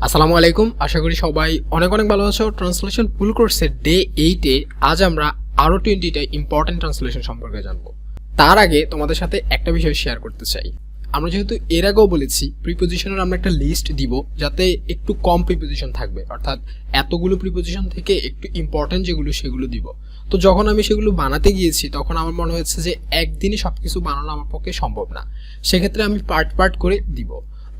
আসসালামু আলাইকুম, আশা করি সবাই অনেক অনেক ভালো আছো। ট্রান্সলেশন ফুল কোর্সের ডে 8-এ আজ আমরা আরও 20টা ইম্পর্টেন্ট ট্রান্সলেশন সম্পর্কে জানবো। তার আগে তোমাদের সাথে একটা বিষয় শেয়ার করতে চাই। আমরা যেহেতু এর আগেও বলেছি প্রিপোজিশনের আমরা একটা লিস্ট দিব যাতে একটু কম প্রিপোজিশন থাকবে, অর্থাৎ এতগুলো প্রিপোজিশন থেকে একটু ইম্পর্টেন্ট যেগুলো সেগুলো দিব। তো যখন আমি সেগুলো বানাতে গিয়েছি তখন আমার মনে হয়েছে যে একদিনই সব কিছু বানানো আমার পক্ষে সম্ভব না, সেক্ষেত্রে আমি পার্ট পার্ট করে দিব।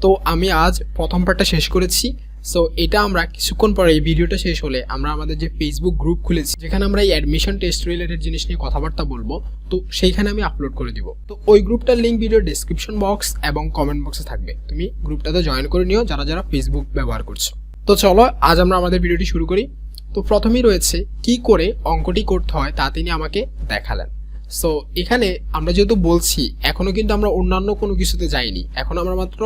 তো আমি আজ প্রথম পার্টটা শেষ করেছি। সো এটা আমরা কিছুক্ষণ পরে এই ভিডিওটা শেষ হলে আমরা আমাদের যে ফেসবুক গ্রুপ খুলেছি যেখানে আমরা এই অ্যাডমিশন টেস্ট রিলেটেড জিনিস নিয়ে কথাবার্তা বলবো, তো সেইখানে আমি আপলোড করে দিব। তো ওই গ্রুপটার লিঙ্ক ভিডিও ডেসক্রিপশন বক্স এবং কমেন্ট বক্সে থাকবে, তুমি গ্রুপটাতে জয়েন করে নিও যারা যারা ফেসবুক ব্যবহার করছো। তো চলো আজ আমরা আমাদের ভিডিওটি শুরু করি। তো প্রথমেই রয়েছে কি করে অঙ্কটি করতে হয় তা তিনি আমাকে দেখালেন। সো এখানে আমরা যেহেতু বলছি এখনো কিন্তু আমরা অন্যান্য কোনো কিছুতে যাইনি, এখন আমরা মাত্র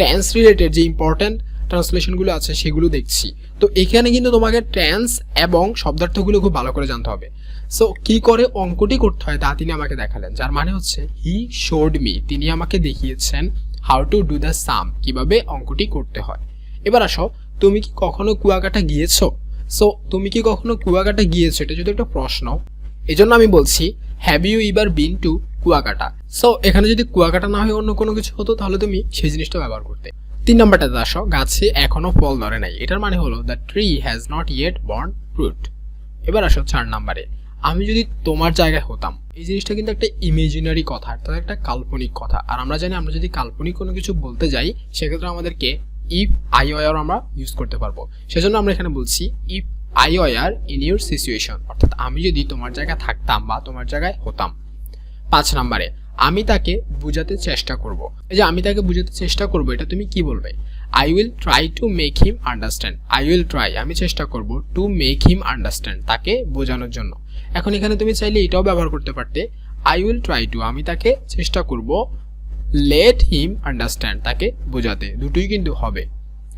টেন্স রিলেটেড যে ইম্পর্টেন্ট ট্রান্সলেশনগুলো আছে সেগুলো দেখছি। তো এখানে কিন্তু তোমাকে টেন্স এবং শব্দার্থগুলো খুব ভালো করে জানতে হবে। সো কি করে অঙ্কটি করতে হয় তা তিনি আমাকে দেখালেন, যার মানে হচ্ছে হি শোড মি, তিনি আমাকে দেখিয়েছেন হাউ টু ডু দ্য সাম, কিভাবে অঙ্কটি করতে হয়। এবার আসো, তুমি কি কখনো কুয়াকাটা গিয়েছো? সো তুমি কি কখনো কুয়াকাটা গিয়েছো, এটা যদি একটা প্রশ্ন, এই জন্য আমি বলছি have you ever been to Kuakata. So এখানে যদি কুয়াকাটা না হয়ে অন্য কোনো কিছু হতো তাহলে তুমি সেই জিনিসটা ব্যবহার করতে। 3 নাম্বারটাতে আসো, গাছে এখনো ফল ধরে নাই, এটার মানে হলো the tree has not yet born fruit. এবার আসো 4 নাম্বারে, আমি যদি তোমার জায়গায় হতাম। এই জিনিসটা কিন্তু একটা ইমেজিনারি কথা, অর্থাৎ একটা কাল্পনিক কথা। আর আমরা জানি আমরা যদি কাল্পনিক কোনো কিছু বলতে যাই সেক্ষেত্রে আমাদেরকে ইফ আই ওয়ার আমরা ইউজ করতে পারবো। সেজন্য আমরা এখানে বলছি if I were in your situation, অর্থাৎ আমি যদি তোমার জায়গায় থাকতাম বা তোমার জায়গায় হতাম। 5 নাম্বারে, আমি তাকে বোঝাতে চেষ্টা করব। এই যে আমি তাকে বোঝাতে চেষ্টা করব, এটা তুমি কি বলবে? I will try to make him understand. I will try, আমি চেষ্টা করব, টু মেক হিম আন্ডারস্ট্যান্ড, তাকে বোঝানোর জন্য। এখন এখানে তুমি চাইলে এটাও ব্যবহার করতে পারতে, আই উইল ট্রাই টু, আমি তাকে চেষ্টা করব, লেট হিম আন্ডারস্ট্যান্ড, তাকে বোঝাতে। দুটোই কিন্তু হবে।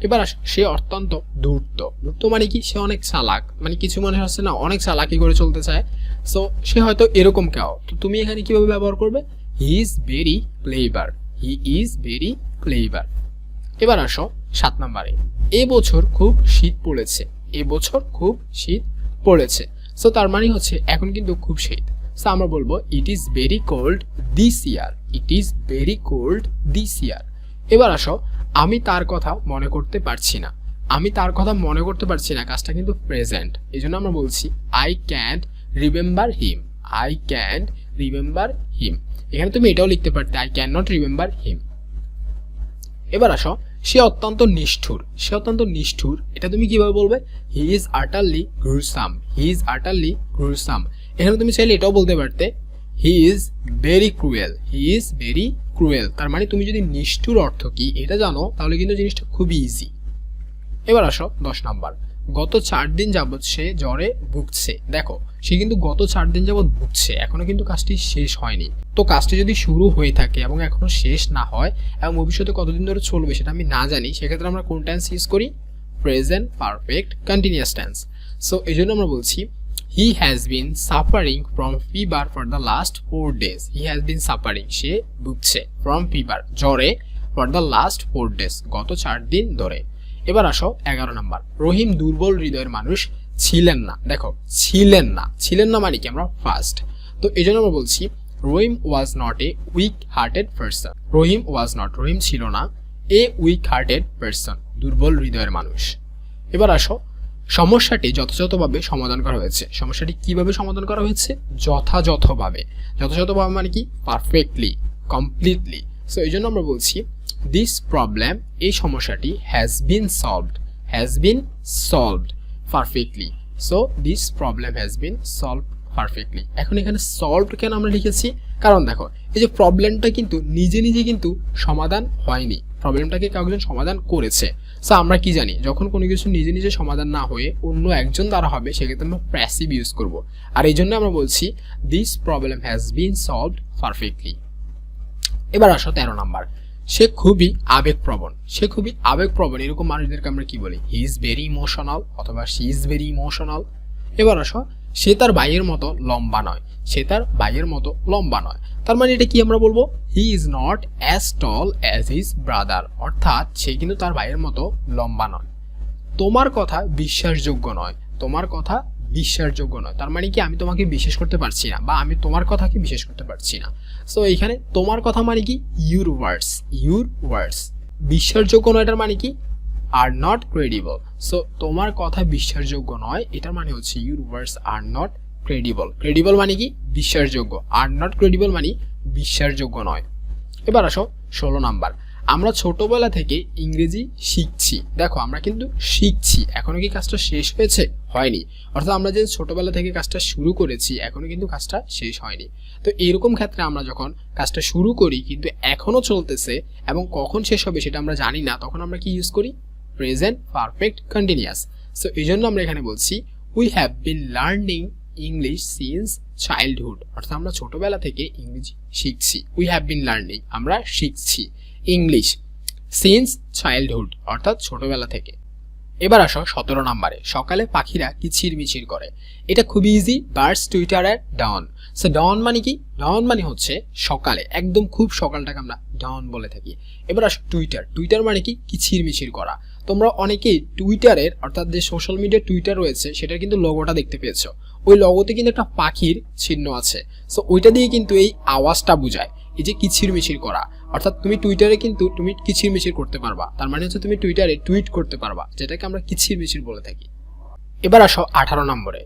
এবার আসো, সে অত্যন্ত ধূর্ত। ধূর্ত মানে কি? সে অনেক চালাক, মানে কিছু মানুষ আছে না অনেক চালাকি করে চলতে চায়। সো সে হয়তো এরকম কেউ। তো তুমি এখানে কিভাবে ব্যবহার করবে? He is very clever, he is very clever. এবার আসো 7 নম্বরে, এবছর খুব শীত পড়েছে, এবছর খুব শীত পড়েছে। সো তার মানে হচ্ছে এখন কিন্তু খুব শীত। সো আমরা বলবো it is very cold this year, it is very cold this ইয়ার। এবার আসো, আমি তার কথা মনে করতে পারছি না, আমি তার কথা মনে করতে পারছি না, কাজটা কিন্তু প্রেজেন্ট, এই জন্য আমরা বলছি I can't remember him, I can't remember him. এখানে তুমি এটাও লিখতে পারতে I can not remember him. এবার আসো, সে অত্যন্ত নিষ্ঠুর, সে অত্যন্ত নিষ্ঠুর, এটা তুমি কিভাবে বলবে? He is আটারলি gruesome, he is আটারলি gruesome. এখানে তুমি চাইলে এটাও বলতে পারতে he is very cruel, he is very cruel. তার মানে তুমি যদি নিষ্ঠুর অর্থ কি এটা জানো তাহলে কিন্তু জিনিসটা খুবই ইজি। এবার আসো 10 নাম্বার, গত 4 দিন যাবৎ সে জ্বরে ভুগছে। দেখো সে কিন্তু গত 4 দিন যাবৎ ভুগছে, এখনো কিন্তু কাজটি শেষ হয়নি। তো কাজটি যদি শুরু হয়ে থাকে এবং এখনো শেষ না হয় এবং ভবিষ্যতে কতদিন ধরে চলবে সেটা আমি না জানি, সেক্ষেত্রে আমরা কোন টেন্স ইউজ করি? Present perfect continuous tense. So এই জন্য আমরা বলছি he has been suffering from fever for the last 4 days, he has been suffering, সে ভুগছে, ফ্রম ফিভার, জ্বরে, ফর দ্য লাস্ট 4 days, গত 4 দিন ধরে। এবার আসো 11 নাম্বার, রহিম দুর্বল হৃদয়ের মানুষ ছিলেন না। দেখো ছিলেন না, ছিলেন না মানে কি? আমরা ফার্স্ট। তো এই জন্য আমরা বলছি Rahim was not a weak hearted person, Rahim was not, Rahim ছিল না, এ উইক হার্টেড পারসন, দুর্বল হৃদয়ের মানুষ। এবার আসো, সমস্যাটি যথাযথভাবে সমাধান করা হয়েছে। সমস্যাটি কিভাবে সমাধান করা হয়েছে? যথাযথভাবে। যথাযথভাবে মানে কি? Perfectly, completely. সো এই জন্য আমরা বলছি দিস প্রবলেম, এই সমস্যাটি has been solved, has been solved perfectly. So this problem has been solved perfectly. এখন এখানে সলভড কেন আমরা লিখেছি? কারণ দেখো এই যে প্রবলেমটা কিন্তু নিজে নিজে কিন্তু সমাধান হয়নি, প্রবলেমটাকে কেউ একজন সমাধান করেছে। সো আমরা কি জানি, যখন কোনো কিছু নিজে নিজে সমাধান না হয়ে অন্য একজন দ্বারা হবে সেক্ষেত্রে আমরা প্যাসিভ ইউজ করব। আর এই জন্য আমরা বলছি this problem has been solved perfectly. এবার আসো 13 নাম্বার, সে খুবই আবেগপ্রবণ, সে খুবই আবেগপ্রবণ, এরকম মানুষদেরকে আমরা কি বলি? হি ইজ ভেরি ইমোশনাল অথবা শি ইজ ভেরি ইমোশনাল। এবার আসো, সে তার ভাইয়ের মতো লম্বা নয়, সে তার ভাইয়ের মতো লম্বা নয়। তার মানে এটা কি আমরা বলবো? He is not as tall as his brother, অর্থাৎ সে কিন্তু তার ভাইয়ের মতো লম্বা নয়। তোমার কথা বিশ্বাসযোগ্য নয়, তোমার কথা বিশ্বাসযোগ্য নয়, তার মানে কি আমি তোমাকে বিশ্বাস করতে পারছি না বা আমি তোমার কথাকে বিশ্বাস করতে পারছি না। সো এইখানে তোমার কথা মানে কি ইউর ওয়ার্ডস, বিশ্বাসযোগ্য নয় এটার মানে কি আর নট ক্রেডিবল। সো তোমার কথা বিশ্বাসযোগ্য নয় এটার মানে হচ্ছে your words are not credible. Credible মানে কি বিশ্বাসযোগ্য, আর নট ক্রেডিবল মানে বিশ্বাসযোগ্য নয়। এবার আসো 16 নাম্বার, আমরা ছোটবেলা থেকে ইংরেজি শিখছি। দেখো আমরা কিন্তু শিখছি, এখনো কি কাজটা শেষ হয়েছে? হয়নি। অর্থাৎ আমরা যে ছোটবেলা থেকে কাজটা শুরু করেছি এখনো কিন্তু কাজটা শেষ হয়নি। তো এরকম ক্ষেত্রে আমরা যখন কাজটা শুরু করি কিন্তু এখনো চলতেছে এবং কখন শেষ হবে সেটা আমরা জানি না, তখন আমরা কি ইউজ করি? Present perfect continuous. সো এই জন্য আমরা এখানে বলছি we have been learning English since childhood, অর্থাৎ আমরা ছোটবেলা থেকে ইংরেজি শিখছি। উই হ্যাভ বিন লার্নিং, আমরা শিখছি ইংলিশ সিন্স চাইল্ডহুড, অর্থাৎ ছোটবেলা থেকে। এবার আসো 17 নম্বরে, সকালে পাখিরা কিচিরমিচির করে। এটা খুবই ইজি, বার্ডস টুইটার এট ডন। সো ডন মানে কি? ডন মানে হচ্ছে সকালে, একদম খুব সকালটাকে আমরা ডন বলে থাকি। এবার আসো টুইটার মানে কি? কিচিরমিচির করা। তোমরা অনেকেই টুইটারের, অর্থাৎ যে সোশ্যাল মিডিয়া টুইটার রয়েছে সেটার কিন্তু লোগোটা দেখতে পেয়েছো, ওই লোগোতে কিন্তু একটা পাখির চিহ্ন আছে। সো ওইটা দিয়ে কিন্তু এই আওয়াজটা বোঝায়, এই যে কিচিরমিচির করা। অর্থাৎ তুমি টুইটারে কিন্তু তুমি কিচিরমিচির করতে পারবা, তার মানে হচ্ছে তুমি টুইটারে টুইট করতে পারবা, যেটাকে আমরা কিচিরমিচির বলে থাকি। এবার আসো 18 নম্বরে,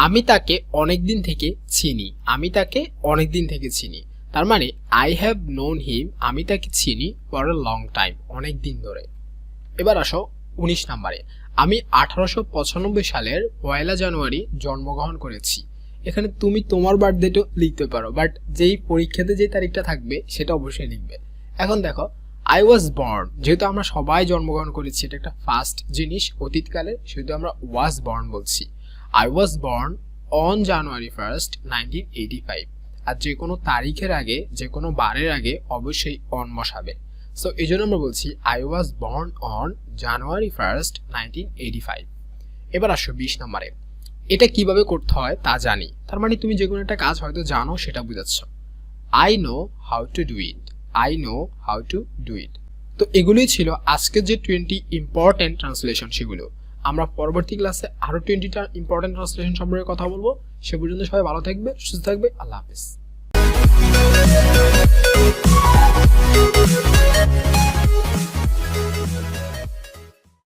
আমি তাকে অনেকদিন থেকে চিনি। আমি তাকে অনেকদিন থেকে চিনি, তার মানে আই হ্যাভ নোন হিম, আমি তাকে চিনি ফর এ লং টাইম, অনেক দিন ধরে। এবার আসো 19 নম্বরে, আমি 1895 সালের 1 জানুয়ারি জন্মগ্রহণ করেছি। এখানে তুমি তোমার বার্থডেটা লিখতে পারো, বাট যেই পরীক্ষাতে যে তারিখটা থাকবে সেটা অবশ্যই লিখবে। এখন দেখো আই ওয়াজ বর্ন, যেহেতু আমরা সবাই জন্মগ্রহণ করেছি, এটা একটা ফার্স্ট জিনিস অতীতকালে, সেহেতু আমরা ওয়াজ বর্ন বলছি। I was born on January 1, 1985। আর যে কোনো তারিখের আগে, যে কোনো বারের আগে অবশ্যই অন বসাবে। সো এই জন্য আমরা বলছি I was born on January 1, 1985। এবার আসো 20 নম্বরে, এটা কিভাবে করতে হয় তা জানি, তার মানে তুমি যে কোনো একটা কাজ হয়তো জানো সেটা বুঝাচ্ছ। I know how to do it, I know how to do it. তো এগুলোই ছিল আজকের যে 20 ইম্পর্টেন্ট ট্রান্সলেশন, সেগুলো আমরা পরবর্তী ক্লাসে আরো 20টা ইম্পর্টেন্ট ট্রান্সলেশন সম্পর্কে কথা বলবো। সে পর্যন্ত সবাই ভালো থাকবে, সুস্থ থাকবে, আল্লাহ হাফেজ।